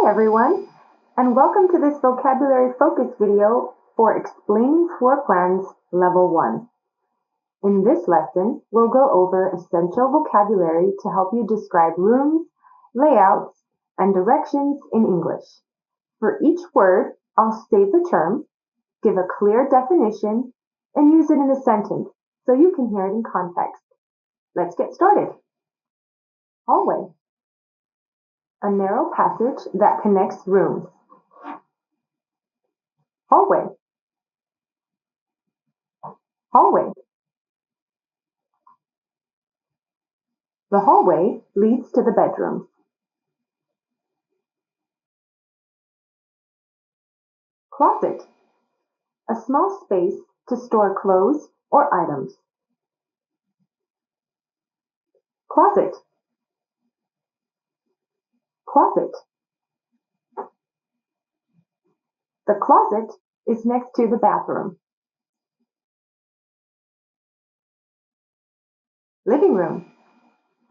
Hi everyone, and welcome to this vocabulary focus video for Explaining Floor Plans Level 1. In this lesson, we'll go over essential vocabulary to help you describe rooms, layouts, and directions in English. For each word, I'll state the term, give a clear definition, and use it in a sentence so you can hear it in context. Let's get started. Hallway. A narrow passage that connects rooms. Hallway. Hallway. The hallway leads to the bedrooms. Closet. A small space to store clothes or items. Closet. Closet. The closet is next to the bathroom. Living room.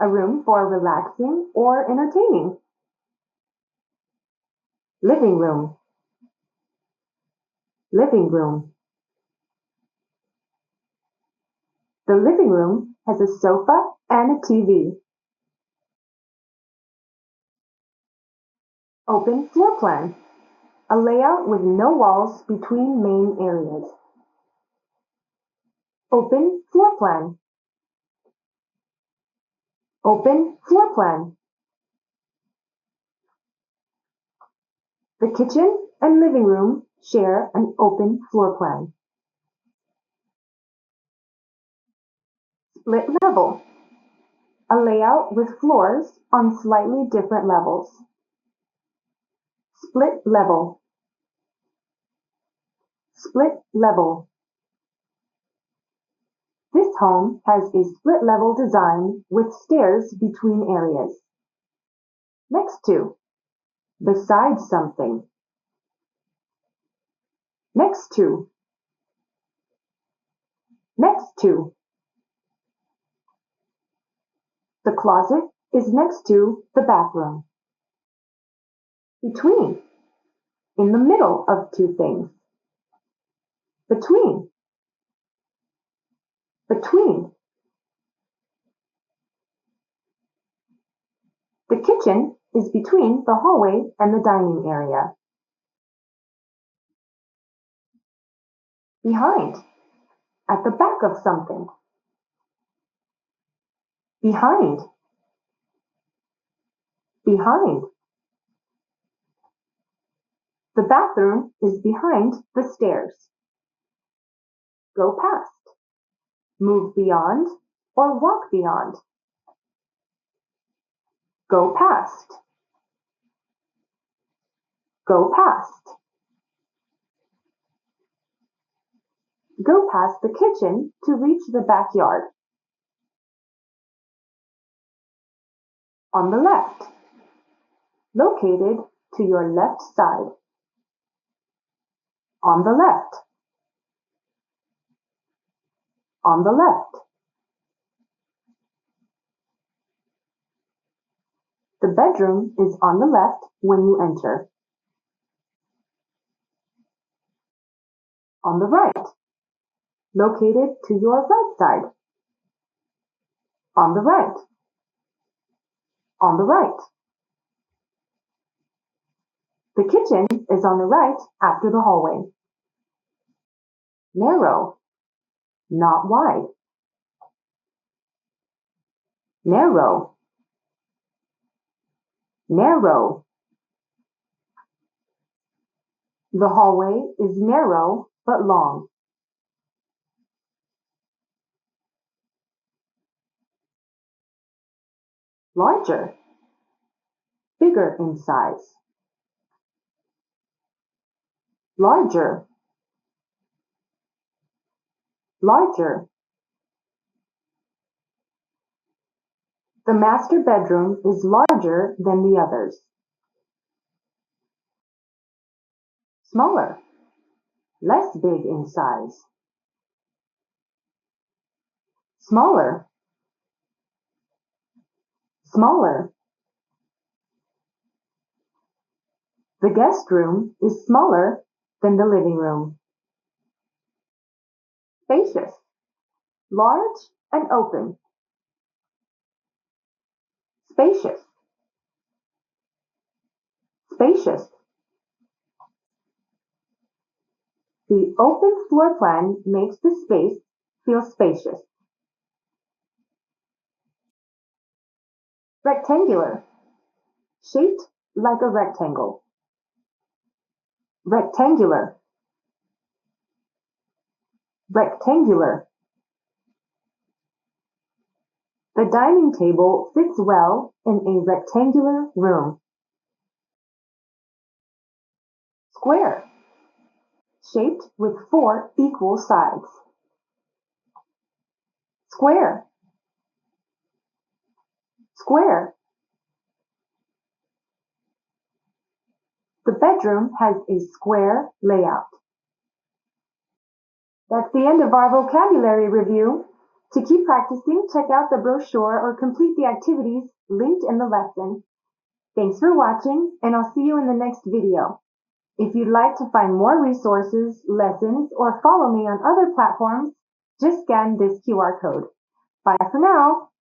A room for relaxing or entertaining. Living room. Living room. The living room has a sofa and a TV. Open floor plan. A layout with no walls between main areas. Open floor plan. Open floor plan. The kitchen and living room share an open floor plan. Split level. A layout with floors on slightly different levels. Split level. Split level. This home has a split level design with stairs between areas. Next to. Beside something. Next to. Next to. The closet is next to the bathroom. Between. In the middle of two things. Between. Between. The kitchen is between the hallway and the dining area. Behind. At the back of something. Behind. Behind. The bathroom is behind the stairs. Go past. Move beyond or walk beyond. Go past. Go past. Go past the kitchen to reach the backyard. On the left. Located to your left side. On the left. On the left. The bedroom is on the left when you enter. On the right. Located to your right side. On the right. On the right. The kitchen is on the right after the hallway. Narrow. Not wide. Narrow. Narrow. The hallway is narrow but long. Larger. Bigger in size. Larger. Larger. The master bedroom is larger than the others. Smaller. Less big in size. Smaller. Smaller. The guest room is smaller than the living room. Spacious, large and open. Spacious, spacious. The open floor plan makes the space feel spacious. Rectangular, shaped like a rectangle. Rectangular, rectangular. The dining table fits well in a rectangular room. Square, shaped with 4 equal sides. Square, square. The bedroom has a square layout. That's the end of our vocabulary review. To keep practicing, check out the brochure or complete the activities linked in the lesson. Thanks for watching, and I'll see you in the next video. If you'd like to find more resources, lessons, or follow me on other platforms, just scan this QR code. Bye for now.